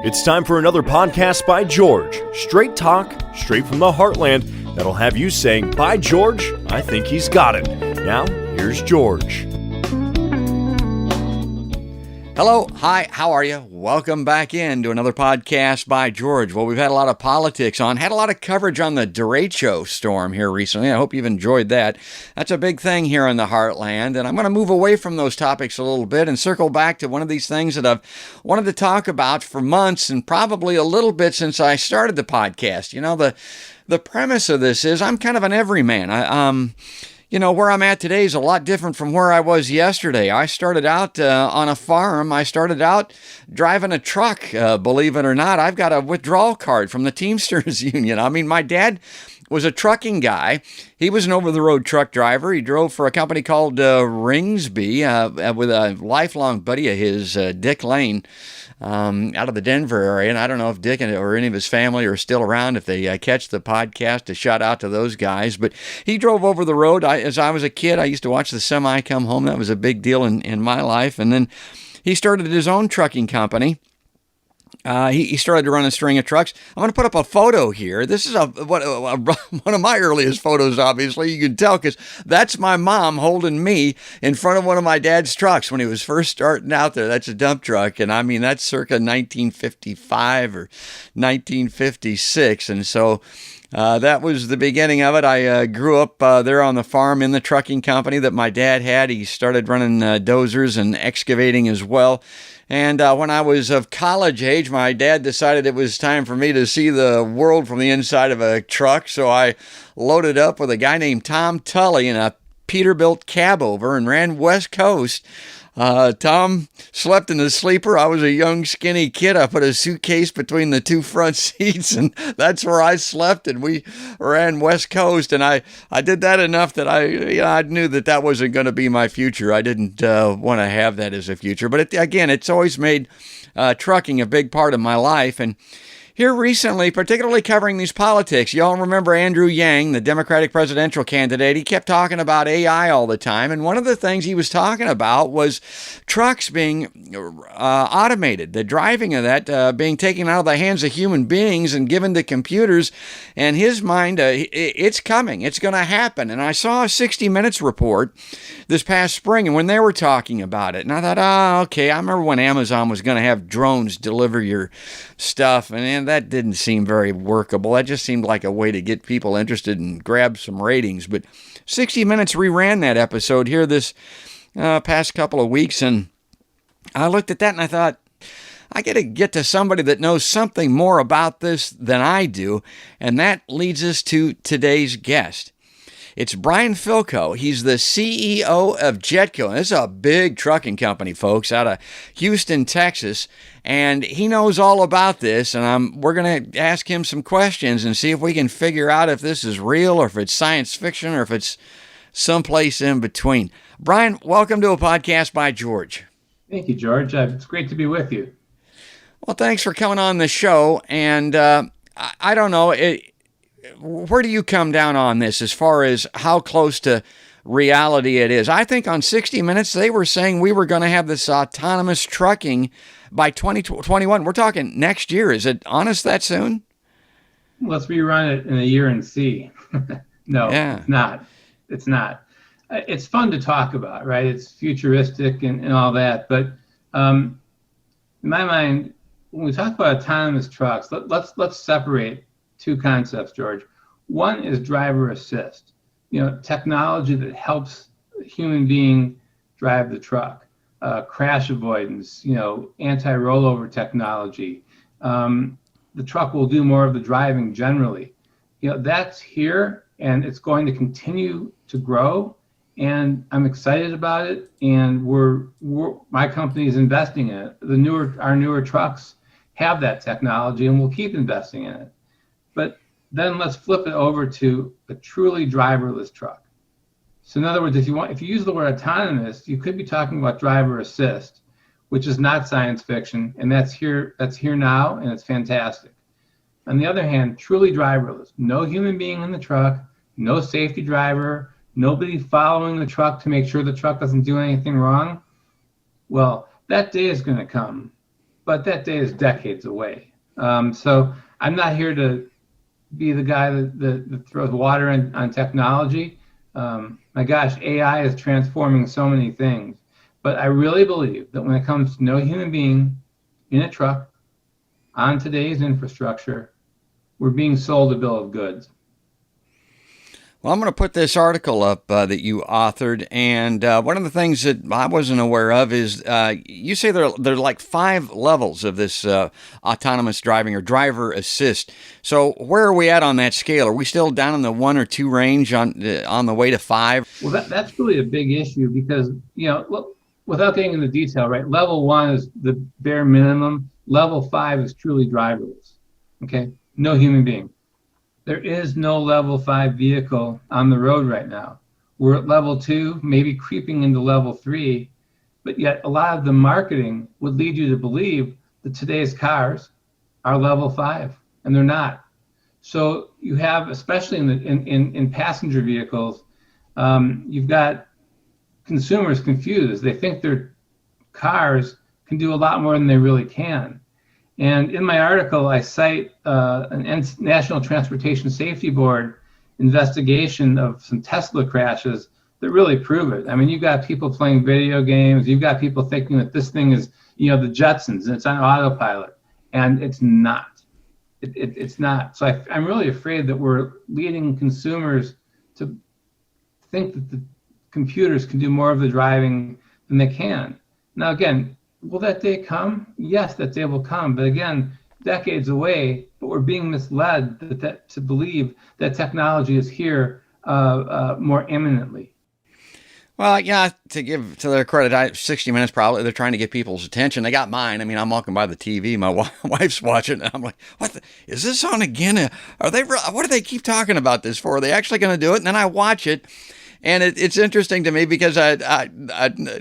It's time for another podcast by George. Straight talk, straight from the heartland, that'll have you saying, "By George, I think he's got it." Now, here's George. Hello, hi, how are you? Welcome back in to another podcast by George. Well, we've had a lot of politics on, had a lot of coverage on the derecho storm here recently. I hope you've enjoyed that. That's a big thing here in the heartland, and I'm going to move away from those topics a little bit and circle back to one of these things that I've wanted to talk about for months and probably a little bit since I started the podcast. You know, the premise of this is I'm kind of an everyman. Where I'm at today is a lot different from where I was yesterday. I started out on a farm. I started out driving a truck, believe it or not. I've got a withdrawal card from the Teamsters Union. I mean, my dad was a trucking guy. He was an over-the-road truck driver. He drove for a company called Ringsby with a lifelong buddy of his, Dick Lane, out of the Denver area. And I don't know if Dick or any of his family are still around. If they catch the podcast, a shout out to those guys. But he drove over the road. As I was a kid, I used to watch the semi come home. That was a big deal in my life. And then he started his own trucking company. He started to run a string of trucks. I'm going to put up a photo here. This is one of my earliest photos, obviously. You can tell because that's my mom holding me in front of one of my dad's trucks when he was first starting out there. That's a dump truck. And I mean, that's circa 1955 or 1956. And so that was the beginning of it. I grew up there on the farm in the trucking company that my dad had. He started running dozers and excavating as well. And when I was of college age, my dad decided it was time for me to see the world from the inside of a truck. So I loaded up with a guy named Tom Tully in a Peterbilt cab over and ran West Coast. Tom slept in the sleeper. I was a young, skinny kid. I put a suitcase between the two front seats, and that's where I slept. And we ran West Coast, and I did that enough that I knew that wasn't going to be my future. I didn't want to have that as a future. But it's always made trucking a big part of my life. And here recently, particularly covering these politics, y'all remember Andrew Yang, the Democratic presidential candidate. He kept talking about AI all the time, and one of the things he was talking about was trucks being automated, the driving of that being taken out of the hands of human beings and given to computers. And his mind, it's coming. It's going to happen. And I saw a 60 Minutes report this past spring, and when they were talking about it, and I thought, okay, I remember when Amazon was going to have drones deliver your stuff, and that didn't seem very workable. That just seemed like a way to get people interested and grab some ratings. But 60 Minutes reran that episode here this past couple of weeks, and I looked at that and I thought, I got to get to somebody that knows something more about this than I do, and that leads us to today's guest. It's Brian Filko. He's the CEO of Jetco. And this is a big trucking company, folks, out of Houston, Texas. And he knows all about this. And we're going to ask him some questions and see if we can figure out if this is real or if it's science fiction or if it's someplace in between. Brian, welcome to a podcast by George. Thank you, George. It's great to be with you. Well, thanks for coming on the show. And I don't know, where do you come down on this as far as how close to reality it is? I think on 60 Minutes, they were saying we were going to have this autonomous trucking by 2021. We're talking next year. Is it honest that soon? Let's rerun it in a year and see. No, yeah. It's not. It's fun to talk about, right? It's futuristic and all that. But in my mind, when we talk about autonomous trucks, let's separate two concepts, George. One is driver assist, technology that helps a human being drive the truck, crash avoidance, anti-rollover technology. The truck will do more of the driving generally. That's here, and it's going to continue to grow, and I'm excited about it, and my company is investing in it. Our newer trucks have that technology, and we'll keep investing in it. But then let's flip it over to a truly driverless truck. So in other words, if you use the word autonomous, you could be talking about driver assist, which is not science fiction, and that's here now, and it's fantastic. On the other hand, truly driverless, no human being in the truck, no safety driver, nobody following the truck to make sure the truck doesn't do anything wrong. Well, that day is going to come. but that day is decades away. So I'm not here to be the guy that throws water on technology. My gosh, AI is transforming so many things. But I really believe that when it comes to no human being in a truck on today's infrastructure, we're being sold a bill of goods. Well, I'm going to put this article up that you authored, and one of the things that I wasn't aware of is you say there are like 5 levels of this autonomous driving or driver assist. So where are we at on that scale? Are we still down in the 1 or 2 range on the way to 5? Well, that's really a big issue because, without getting into detail, right? Level 1 is the bare minimum. Level 5 is truly driverless. Okay, no human being. There is no level 5 vehicle on the road right now. We're at level 2, maybe creeping into level 3, but yet a lot of the marketing would lead you to believe that today's cars are level 5, and they're not. So you have, especially in passenger vehicles, you've got consumers confused. They think their cars can do a lot more than they really can. And in my article, I cite an National Transportation Safety Board investigation of some Tesla crashes that really prove it. I mean, you've got people playing video games. You've got people thinking that this thing is, the Jetsons, and it's on autopilot. And it's not. It's not. So I'm really afraid that we're leading consumers to think that the computers can do more of the driving than they can. Now, again, will that day come? Yes, that day will come. But again, decades away, but we're being misled to believe that technology is here more imminently. Well, yeah, to give to their credit, 60 Minutes probably, they're trying to get people's attention. They got mine. I mean, I'm walking by the TV. My wife's watching, and I'm like, is this on again? What do they keep talking about this for? Are they actually going to do it? And then I watch it. And it's interesting to me because I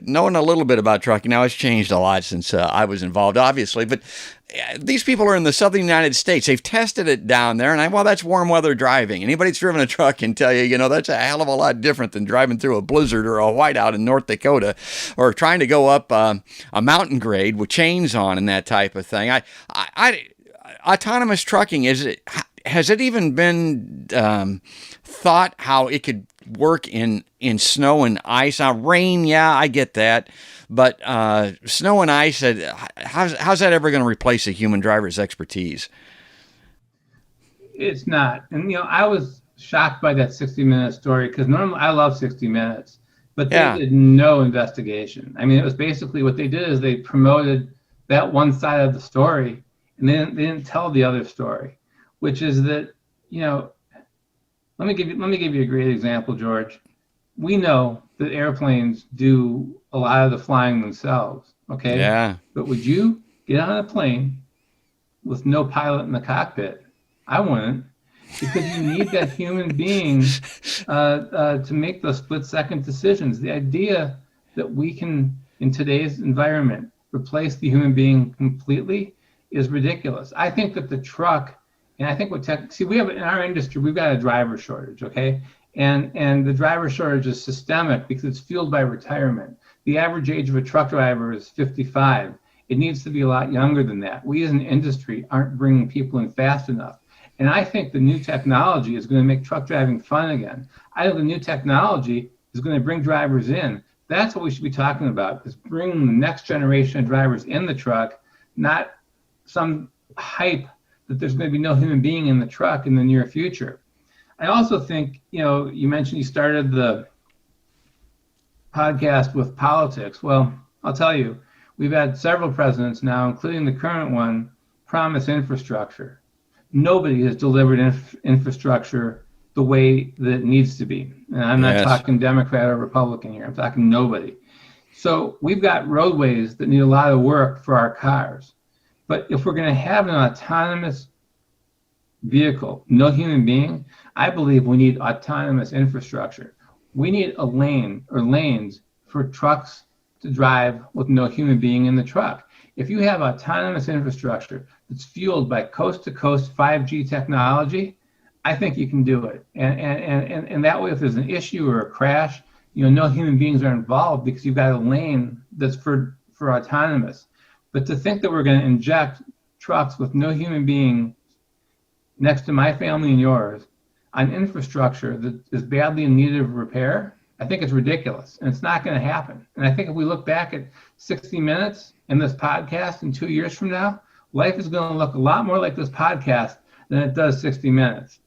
knowing a little bit about trucking now, it's changed a lot since I was involved, obviously. But these people are in the southern United States. They've tested it down there, and that's warm weather driving. Anybody that's driven a truck can tell you, that's a hell of a lot different than driving through a blizzard or a whiteout in North Dakota, or trying to go up a mountain grade with chains on and that type of thing. Autonomous trucking, has it even been thought how it could work in snow and ice? Now, rain, yeah, I get that, but snow and ice, how's that ever going to replace a human driver's expertise? It's not. And I was shocked by that 60 Minutes story because normally I love 60 Minutes, but they did no investigation. I mean, it was basically what they did is they promoted that one side of the story, and they didn't tell the other story, which is that let me give you a great example, George. We know that airplanes do a lot of the flying themselves, okay? Yeah. But would you get on a plane with no pilot in the cockpit? I wouldn't, because you need that human being to make those split-second decisions. The idea that we can, in today's environment, replace the human being completely is ridiculous. I think that the truck, and I think we have in our industry, we've got a driver shortage, okay? And the driver shortage is systemic because it's fueled by retirement. The average age of a truck driver is 55. It needs to be a lot younger than that. We as an industry aren't bringing people in fast enough. And I think the new technology is going to make truck driving fun again. I think the new technology is going to bring drivers in. That's what we should be talking about, is bringing the next generation of drivers in the truck, not some hype that there's going to be no human being in the truck in the near future. I also think, you mentioned you started the podcast with politics. Well, I'll tell you, we've had several presidents now, including the current one, promise infrastructure. Nobody has delivered infrastructure the way that it needs to be. And I'm not talking Democrat or Republican here. I'm talking nobody. So we've got roadways that need a lot of work for our cars. But if we're going to have an autonomous vehicle, no human being, I believe we need autonomous infrastructure. We need a lane or lanes for trucks to drive with no human being in the truck. If you have autonomous infrastructure that's fueled by coast-to-coast 5G technology, I think you can do it. And that way, if there's an issue or a crash, no human beings are involved because you've got a lane that's for autonomous. But to think that we're going to inject trucks with no human being next to my family and yours on infrastructure that is badly in need of repair, I think it's ridiculous, and it's not going to happen. And I think if we look back at 60 Minutes and this podcast in 2 years from now, life is going to look a lot more like this podcast than it does 60 Minutes.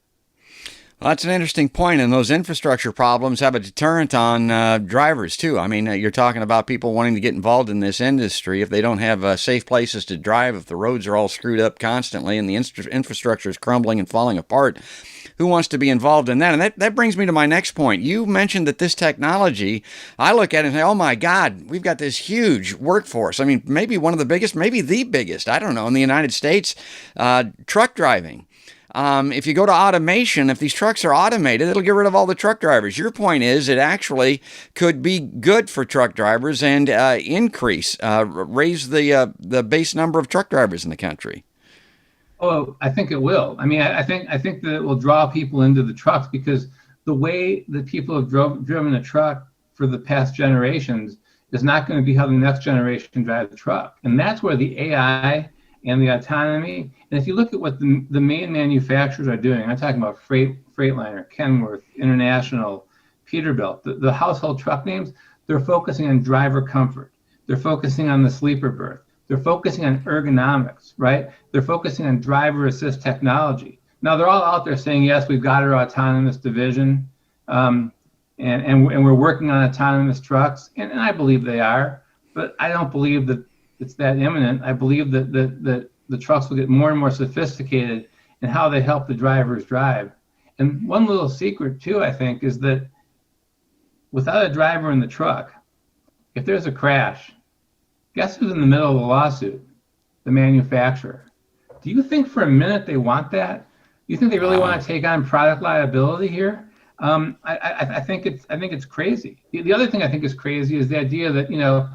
Well, that's an interesting point, and those infrastructure problems have a deterrent on drivers, too. I mean, you're talking about people wanting to get involved in this industry. If they don't have safe places to drive, if the roads are all screwed up constantly and the infrastructure is crumbling and falling apart, who wants to be involved in that? And that brings me to my next point. You mentioned that this technology, I look at it and say, oh my God, we've got this huge workforce. I mean, maybe one of the biggest, maybe the biggest, I don't know, in the United States, truck driving. If you go to automation, if these trucks are automated, it'll get rid of all the truck drivers. Your point is it actually could be good for truck drivers and raise the base number of truck drivers in the country. Oh, I think it will. I mean, I think that it will draw people into the trucks because the way that people have driven a truck for the past generations is not going to be how the next generation drives the truck. And that's where the AI and the autonomy, and if you look at what the main manufacturers are doing, I'm talking about Freightliner, Kenworth, International, Peterbilt, the household truck names, they're focusing on driver comfort. They're focusing on the sleeper berth. They're focusing on ergonomics, right? They're focusing on driver assist technology. Now they're all out there saying, yes, we've got our autonomous division, and we're working on autonomous trucks, and I believe they are, but I don't believe that it's that imminent. I believe that the trucks will get more and more sophisticated in how they help the drivers drive. And one little secret too, I think, is that without a driver in the truck, if there's a crash, guess who's in the middle of the lawsuit? The manufacturer. Do you think for a minute they want that? Do you think they really want to take on product liability here? I think it's crazy. The other thing I think is crazy is the idea that,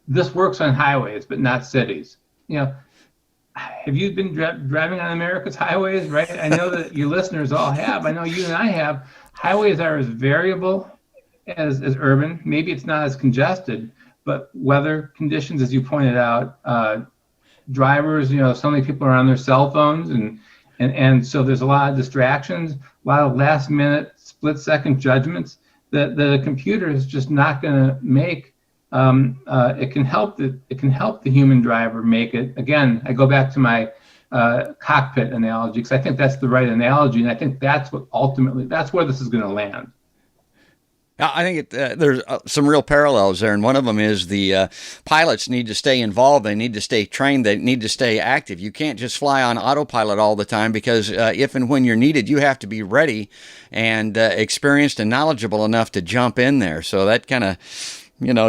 this works on highways, but not cities. Have you been driving on America's highways, right? I know that your listeners all have. I know you and I have. Highways are as variable as urban. Maybe it's not as congested, but weather conditions, as you pointed out, drivers, so many people are on their cell phones, and so there's a lot of distractions, a lot of last minute, split second judgments that a computer is just not going to make. It can help the human driver make it. Again, I go back to my cockpit analogy because I think that's the right analogy, and I think that's where this is going to land. I think there's some real parallels there, and one of them is the pilots need to stay involved. They need to stay trained. They need to stay active. You can't just fly on autopilot all the time because if and when you're needed, you have to be ready and experienced and knowledgeable enough to jump in there. So that kind of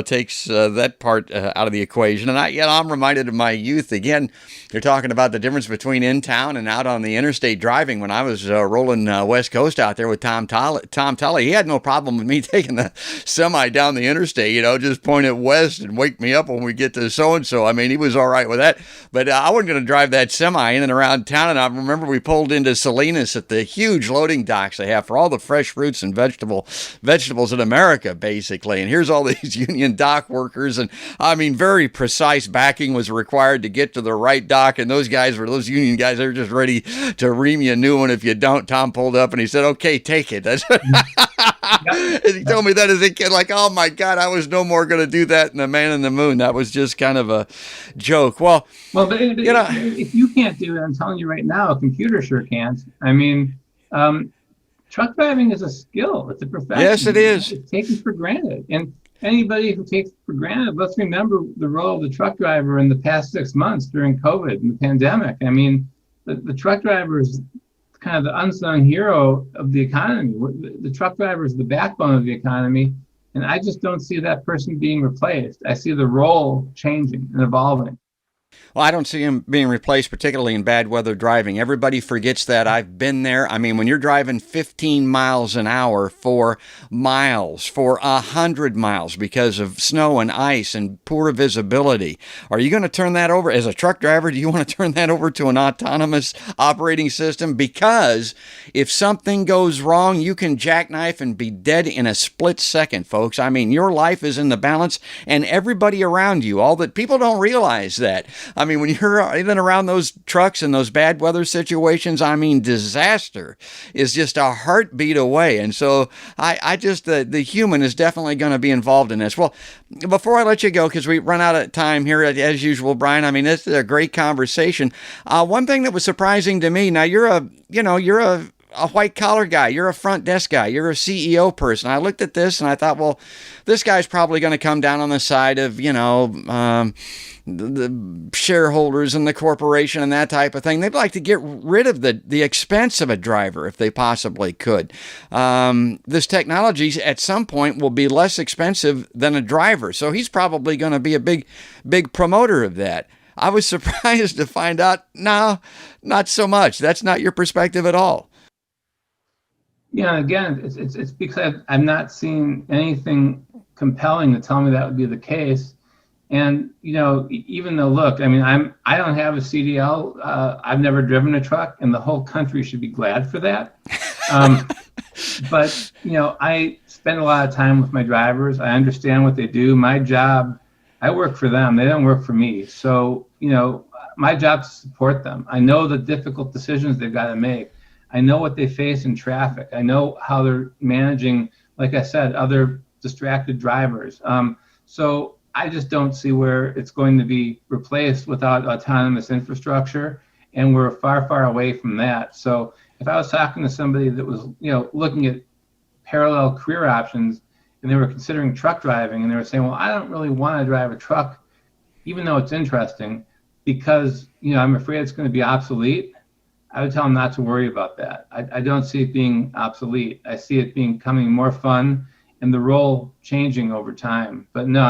takes that part out of the equation. And I'm reminded of my youth. Again, you're talking about the difference between in town and out on the interstate driving. When I was rolling West Coast out there with Tom Tully, he had no problem with me taking the semi down the interstate, just point it west and wake me up when we get to so-and-so. I mean, he was all right with that. But I wasn't going to drive that semi in and around town. And I remember we pulled into Salinas at the huge loading docks they have for all the fresh fruits and vegetables in America, basically. And here's all these union dock workers, and I mean, very precise backing was required to get to the right dock, and those union guys, they were just ready to ream you a new one if you don't. Tom pulled up and he said, okay, take it. And he told me that as a kid, like, oh my God, I was no more going to do that in The Man in the Moon. That was just kind of a joke. Well, but if you can't do it, I'm telling you right now, a computer sure can't. I mean, truck driving is a skill. It's a profession. Yes, it is. It's taken for granted. And anybody who takes it for granted, let's remember the role of the truck driver in the past 6 months during COVID and the pandemic. I mean, the truck driver is kind of the unsung hero of the economy. The truck driver is the backbone of the economy, and I just don't see that person being replaced. I see the role changing and evolving. Well, I don't see them being replaced, particularly in bad weather driving. Everybody forgets that. I've been there. I mean, when you're driving 15 miles an hour for miles, for 100 miles because of snow and ice and poor visibility, are you going to turn that over? As a truck driver, do you want to turn that over to an autonomous operating system? Because if something goes wrong, you can jackknife and be dead in a split second, folks. I mean, your life is in the balance and everybody around you. All that people don't realize that. I mean, when you're even around those trucks in those bad weather situations, I mean, disaster is just a heartbeat away. And so I just, the human is definitely going to be involved in this. Well, before I let you go, because we run out of time here as usual, Brian, I mean, this is a great conversation. One thing that was surprising to me, now you're a white collar guy, you're a front desk guy, you're a CEO person. I looked at this and I thought, well, this guy's probably going to come down on the side of, the shareholders and the corporation and that type of thing. They'd like to get rid of the expense of a driver if they possibly could. This technology at some point will be less expensive than a driver. So he's probably going to be a big promoter of that. I was surprised to find out, no, not so much. That's not your perspective at all. Yeah, again, it's because I've not seen anything compelling to tell me that would be the case. And even though, look, I mean, I don't have a CDL. I've never driven a truck, and the whole country should be glad for that. But I spend a lot of time with my drivers. I understand what they do. My job, I work for them. They don't work for me. So my job is to support them. I know the difficult decisions they've got to make. I know what they face in traffic. I know how they're managing, like I said, other distracted drivers. So I just don't see where it's going to be replaced without autonomous infrastructure, and we're far, far away from that. So if I was talking to somebody that was, looking at parallel career options, and they were considering truck driving, and they were saying, well, I don't really want to drive a truck, even though it's interesting, because I'm afraid it's going to be obsolete, I would tell them not to worry about that. I don't see it being obsolete. I see it becoming more fun and the role changing over time. But no,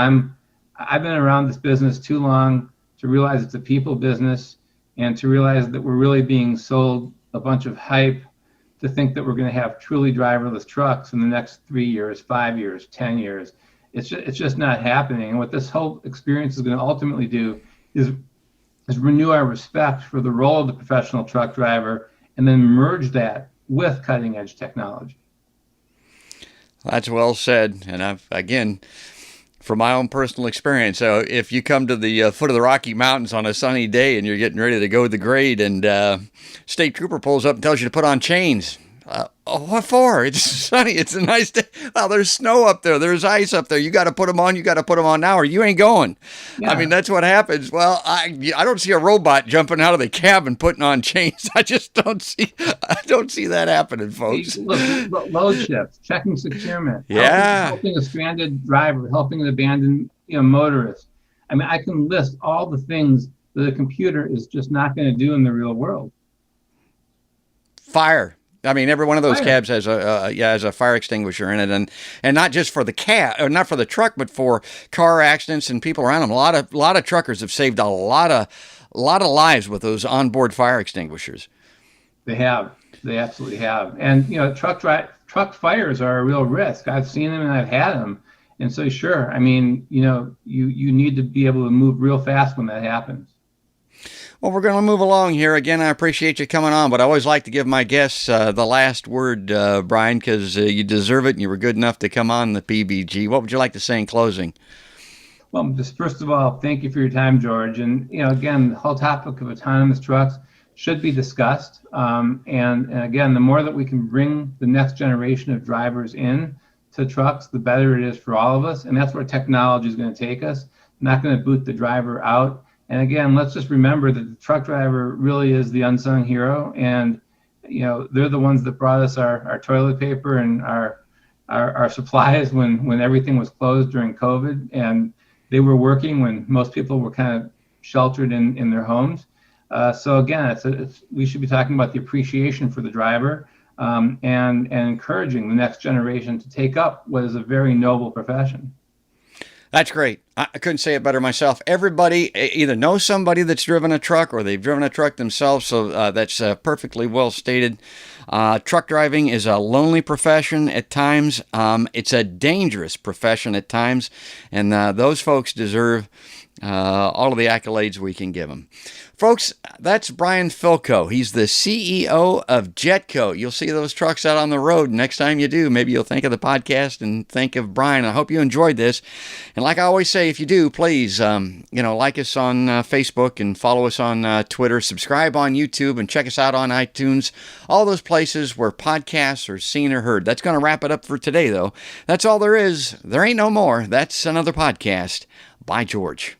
I've been around this business too long to realize it's a people business, and to realize that we're really being sold a bunch of hype to think that we're going to have truly driverless trucks in the next 3 years, 5 years, 10 years. It's just not happening. And what this whole experience is going to ultimately do is renew our respect for the role of the professional truck driver, and then merge that with cutting edge technology. That's well said. And again, from my own personal experience, so if you come to the foot of the Rocky Mountains on a sunny day and you're getting ready to go to the grade, and state trooper pulls up and tells you to put on chains, what for? It's sunny. It's a nice day. Well, there's snow up there. There's ice up there. You got to put them on. You got to put them on now, or you ain't going. Yeah. I mean, that's what happens. Well, I don't see a robot jumping out of the cab and putting on chains. I just don't see that happening, folks. Look, load shifts, checking securement. Yeah. Helping a stranded driver, helping an abandoned motorist. I mean, I can list all the things that a computer is just not going to do in the real world. Fire. I mean, every one of those cabs has a fire extinguisher in it, and not just for the cab, or not for the truck, but for car accidents and people around them. A lot of truckers have saved a lot of lives with those onboard fire extinguishers. They absolutely have. And truck fires are a real risk. I've seen them and I've had them, and so sure. I mean, you need to be able to move real fast when that happens. Well, we're going to move along here. Again, I appreciate you coming on, but I always like to give my guests the last word, Brian, because you deserve it and you were good enough to come on the PBG. What would you like to say in closing? Well, just first of all, thank you for your time, George. And, again, the whole topic of autonomous trucks should be discussed. And again, the more that we can bring the next generation of drivers in to trucks, the better it is for all of us. And that's where technology is going to take us. Not going to boot the driver out. And again, let's just remember that the truck driver really is the unsung hero, and they're the ones that brought us our toilet paper and our supplies when everything was closed during COVID, and they were working when most people were kind of sheltered in their homes. So again, we should be talking about the appreciation for the driver, and encouraging the next generation to take up what is a very noble profession. That's great. I couldn't say it better myself. Everybody either knows somebody that's driven a truck or they've driven a truck themselves, so that's perfectly well stated. Truck driving is a lonely profession at times. It's a dangerous profession at times, and those folks deserve all of the accolades we can give them. Folks, that's Brian Filko. He's the CEO of Jetco. You'll see those trucks out on the road. Next time you do, maybe you'll think of the podcast and think of Brian. I hope you enjoyed this. And like I always say, if you do, please, like us on Facebook and follow us on Twitter. Subscribe on YouTube and check us out on iTunes. All those places where podcasts are seen or heard. That's going to wrap it up for today, though. That's all there is. There ain't no more. That's another podcast by George.